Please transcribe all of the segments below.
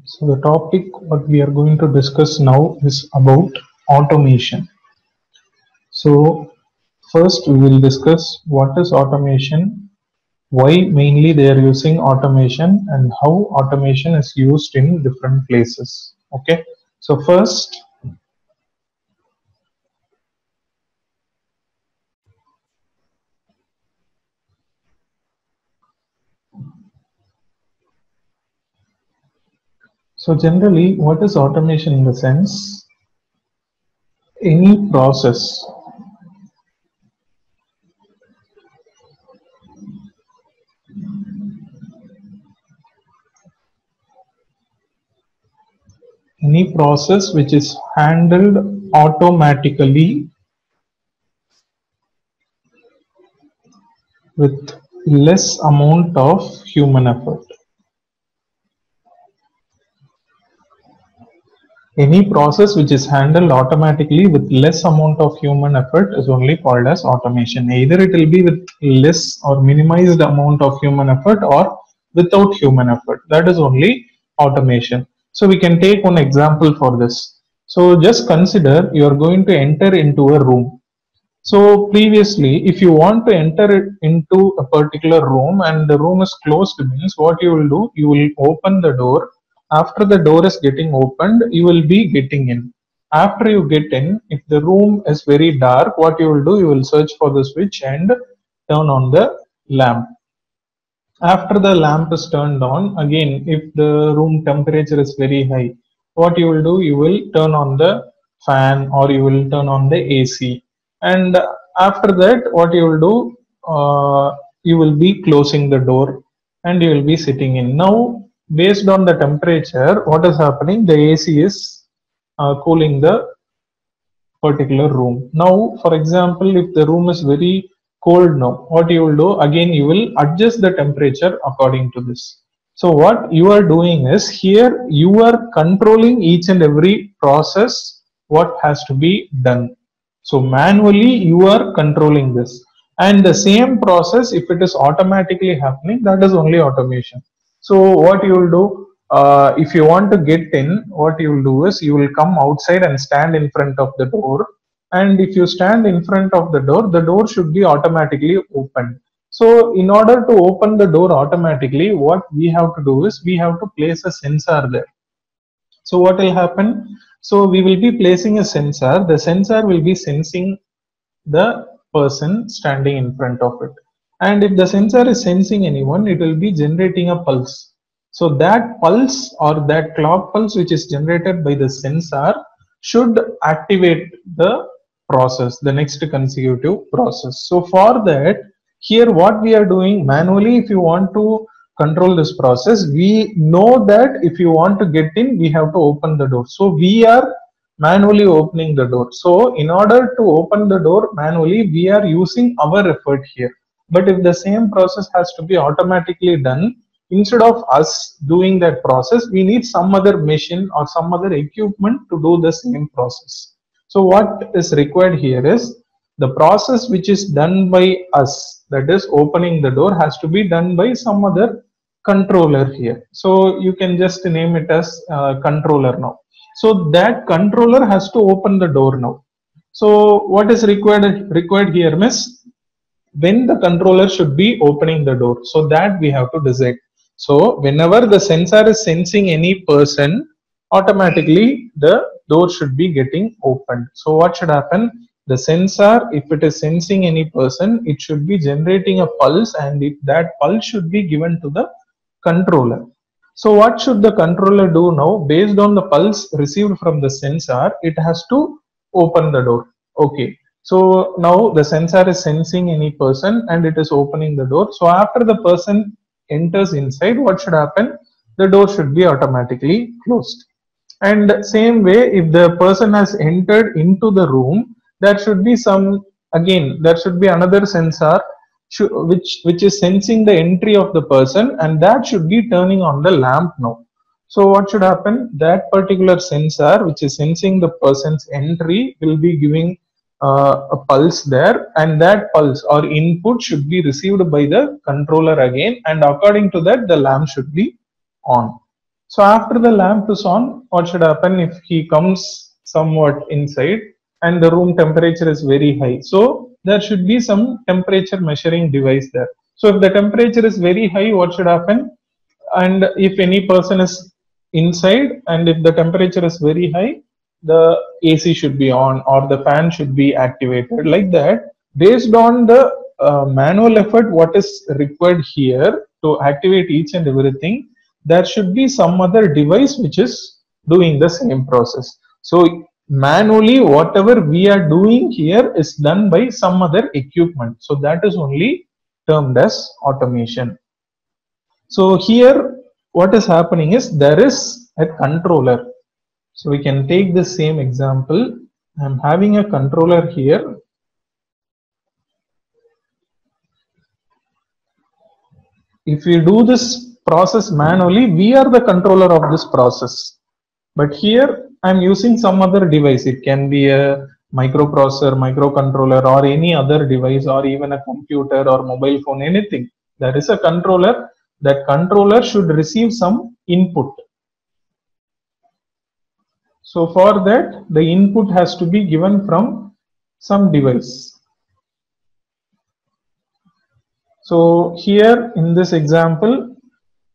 So the topic what we are going to discuss now is about automation. So first we will discuss what is automation, why mainly they are using automation and how automation is used in different places. Okay. So first, so generally what is automation in the sense any process any process which is handled automatically with less amount of human effort. Any process which is handled automatically with less amount of human effort is only called as automation. Either it will be with less or minimized amount of human effort or without human effort. That is only automation. So we can take one example for this. So just consider you are going to enter into a room. So previously, if you want to enter it into a particular room and the room is closed, means what you will do, you will open the door. After the door is getting opened, you will be getting in. After you get in, if the room is very dark, what you will do, you will search for the switch and turn on the lamp. After the lamp is turned on, again, if the room temperature is very high, what you will do, you will turn on the fan or you will turn on the AC. And after that, what you will do, you will be closing the door and you will be sitting in. Now, based on the temperature, what is happening? The AC is cooling the particular room. Now, for example, if the room is very cold now, what you will do again, you will adjust the temperature according to this. So what you are doing is here you are controlling each and every process what has to be done. So manually you are controlling this, and the same process if it is automatically happening, that is only automation. So what you will do, if you want to get in, what you will do is you will come outside and stand in front of the door. And if you stand in front of the door should be automatically opened. So in order to open the door automatically, what we have to do is we have to place a sensor there. So what will happen? So we will be placing a sensor. The sensor will be sensing the person standing in front of it. And if the sensor is sensing anyone, it will be generating a pulse. So that pulse or that clock pulse which is generated by the sensor should activate the process, the next consecutive process. So for that, here what we are doing manually, if you want to control this process, we know that if you want to get in, we have to open the door. So we are manually opening the door. So in order to open the door manually, we are using our effort here. But if the same process has to be automatically done, instead of us doing that process, we need some other machine or some other equipment to do the same process. So what is required here is the process which is done by us, that is opening the door, has to be done by some other controller here. So you can just name it as controller now. So that controller has to open the door now. So what is required here, miss? When the controller should be opening the door. So that we have to decide. So whenever the sensor is sensing any person, automatically the door should be getting opened. So what should happen? The sensor, if it is sensing any person, it should be generating a pulse, and that pulse should be given to the controller. So what should the controller do now? Based on the pulse received from the sensor, it has to open the door. Okay. So now the sensor is sensing any person and it is opening the door. So after the person enters inside, what should happen? The door should be automatically closed. And same way, if the person has entered into the room, there should be some, again, there should be another sensor which is sensing the entry of the person, and that should be turning on the lamp now. So what should happen? That particular sensor which is sensing the person's entry will be giving a pulse there, and that pulse or input should be received by the controller again, and according to that the lamp should be on. So after the lamp is on, what should happen if he comes somewhat inside and the room temperature is very high? So there should be some temperature measuring device there. So if the temperature is very high, what should happen? And if any person is inside and if the temperature is very high, the AC should be on or the fan should be activated, like that. Based on the manual effort what is required here to activate each and everything, there should be some other device which is doing the same process. So manually whatever we are doing here is done by some other equipment. So that is only termed as automation. So here what is happening is there is a controller. So we can take the same example. I'm having a controller here. If we do this process manually, we are the controller of this process. But here I'm using some other device. It can be a microprocessor, microcontroller, or any other device, or even a computer or mobile phone, anything. There is a controller. That controller should receive some input. So for that, the input has to be given from some device. So here in this example,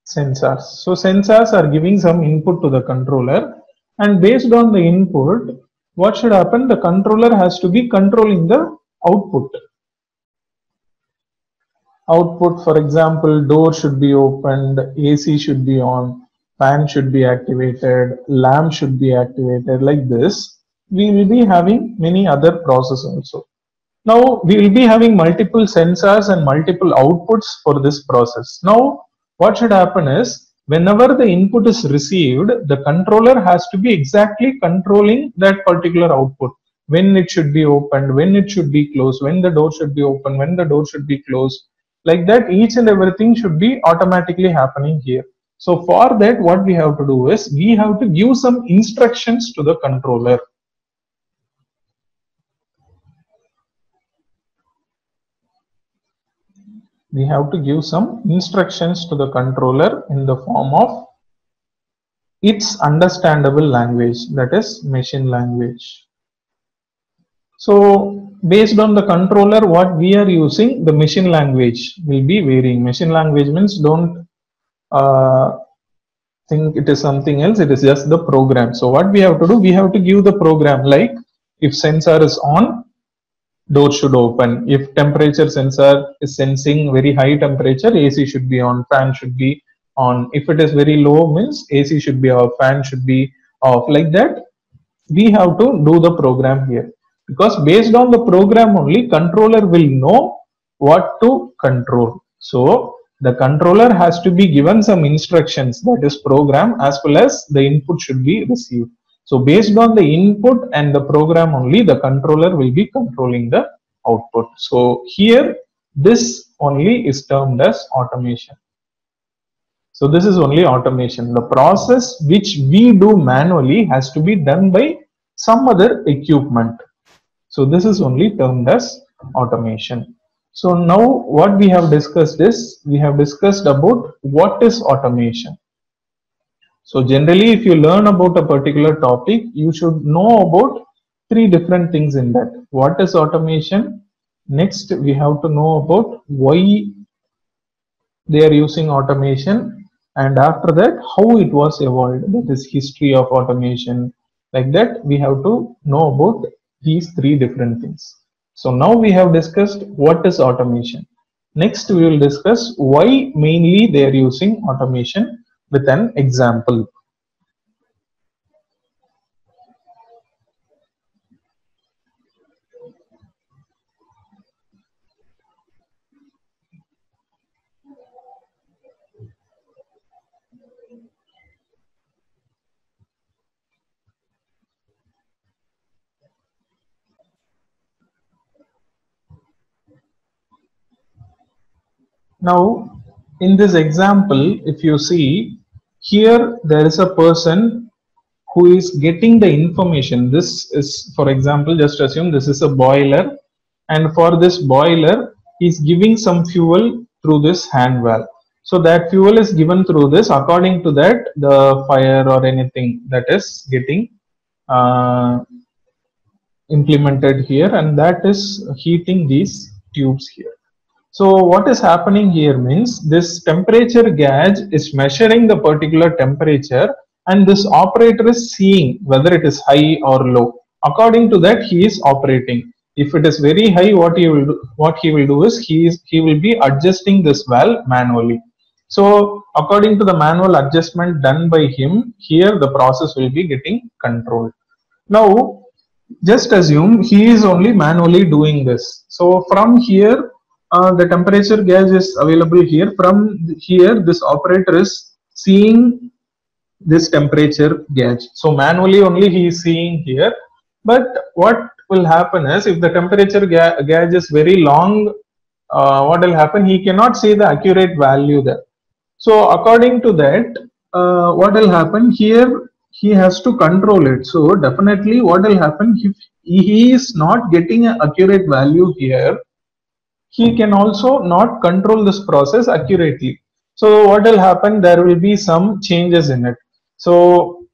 sensors. So sensors are giving some input to the controller, and based on the input, what should happen? The controller has to be controlling the output. Output, for example, door should be opened, AC should be on, fan should be activated, lamp should be activated, like this. We will be having many other processes also. Now we will be having multiple sensors and multiple outputs for this process. Now what should happen is whenever the input is received, the controller has to be exactly controlling that particular output. When it should be opened, when it should be closed, when the door should be opened, when the door should be closed. Like that, each and everything should be automatically happening here. So for that, what we have to do is we have to give some instructions to the controller. We have to give some instructions to the controller in the form of its understandable language, that is machine language. So based on the controller what we are using, the machine language will be varying. Machine language means don't think it is something else, it is just the program. So what we have to do, we have to give the program, like if sensor is on, door should open. If temperature sensor is sensing very high temperature, AC should be on, fan should be on. If it is very low, means AC should be off, fan should be off. Like that, we have to do the program here, because based on the program only, controller will know what to control. So the controller has to be given some instructions, that is program, as well as the input should be received. So based on the input and the program only, the controller will be controlling the output. So here, this only is termed as automation. So this is only automation. The process which we do manually has to be done by some other equipment. So this is only termed as automation. So now what we have discussed is, we have discussed about what is automation. So generally, if you learn about a particular topic, you should know about three different things in that. What is automation? Next, we have to know about why they are using automation, and after that, how it was evolved. That is history of automation. Like that, we have to know about these three different things. So now we have discussed what is automation. Next, we will discuss why mainly they are using automation with an example. Now, in this example, if you see here, there is a person who is getting the information. This is, for example, just assume this is a boiler, and for this boiler, he is giving some fuel through this hand valve. So that fuel is given through this. According to that, the fire or anything that is getting implemented here, and that is heating these tubes here. So what is happening here means this temperature gauge is measuring the particular temperature, and this operator is seeing whether it is high or low. According to that, he is operating. If it is very high, what he will do is he will be adjusting this valve manually. So according to the manual adjustment done by him, here the process will be getting controlled. Now just assume he is only manually doing this. So from here, the temperature gauge is available here. From here, this operator is seeing this temperature gauge. So manually only he is seeing here. But what will happen is, if the temperature gauge is very long, what will happen? He cannot see the accurate value there. So according to that, what will happen here? He has to control it. So definitely what will happen, if he is not getting an accurate value here, he can also not control this process accurately. So what will happen, there will be some changes in it. So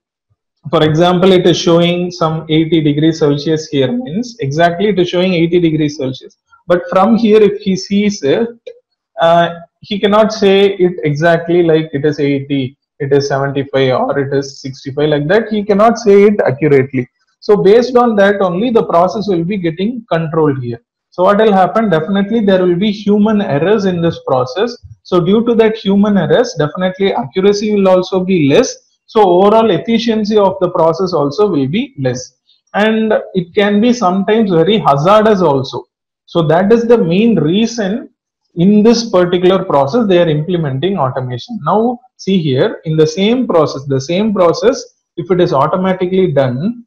for example, it is showing some 80 degrees Celsius here, means exactly it is showing 80 degrees Celsius. But from here, if he sees it, he cannot say it exactly like it is 80, it is 75, or it is 65, like that. He cannot say it accurately. So based on that only, the process will be getting controlled here. So what will happen, definitely there will be human errors in this process. So due to that human errors, definitely accuracy will also be less. So overall efficiency of the process also will be less. And it can be sometimes very hazardous also. So that is the main reason in this particular process they are implementing automation. Now see here, in the same process, if it is automatically done,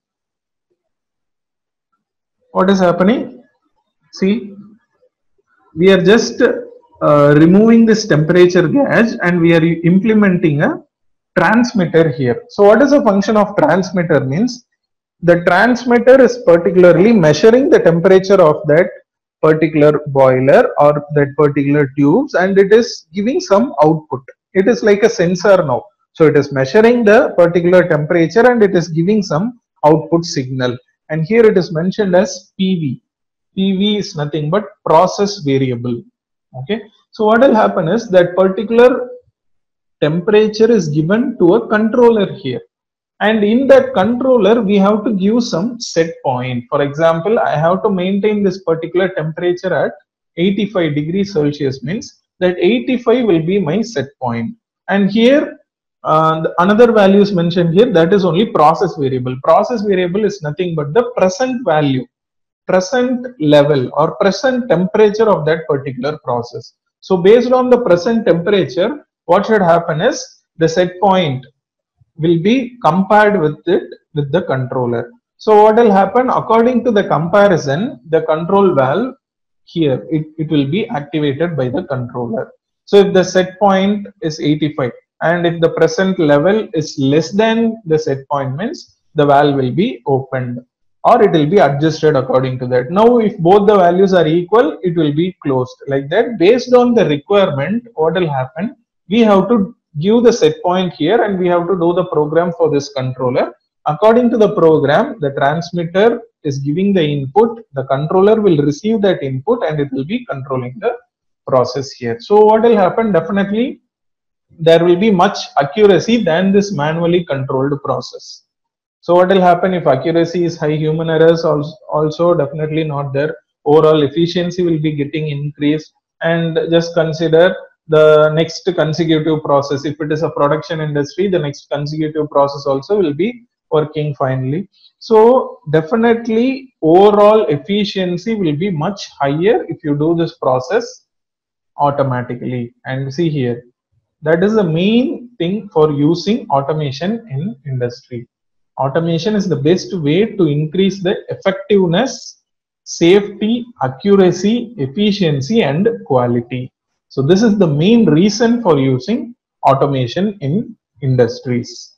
what is happening? See, we are just removing this temperature gauge and we are implementing a transmitter here. So what is the function of transmitter means? The transmitter is particularly measuring the temperature of that particular boiler or that particular tubes, and it is giving some output. It is like a sensor now. So it is measuring the particular temperature and it is giving some output signal. And here it is mentioned as PV. PV is nothing but process variable. Okay. So what will happen is that particular temperature is given to a controller here. And in that controller, we have to give some set point. For example, I have to maintain this particular temperature at 85 degrees Celsius, means that 85 will be my set point. And here, another value is mentioned here, that is only process variable. Process variable is nothing but the present value, present level or present temperature of that particular process. So based on the present temperature, what should happen is the set point will be compared with it with the controller. So what will happen, according to the comparison, the control valve here, it will be activated by the controller. So if the set point is 85 and if the present level is less than the set point, means the valve will be opened or it will be adjusted according to that. Now if both the values are equal, it will be closed, like that. Based on the requirement, what will happen, we have to give the set point here and we have to do the program for this controller. According to the program, the transmitter is giving the input, the controller will receive that input and it will be controlling the process here. So what will happen, definitely there will be much accuracy than this manually controlled process. So what will happen, if accuracy is high, human errors also definitely not there. Overall efficiency will be getting increased. And just consider the next consecutive process. If it is a production industry, the next consecutive process also will be working finely. So definitely overall efficiency will be much higher if you do this process automatically. And see here, that is the main thing for using automation in industry. Automation is the best way to increase the effectiveness, safety, accuracy, efficiency and quality. So this is the main reason for using automation in industries.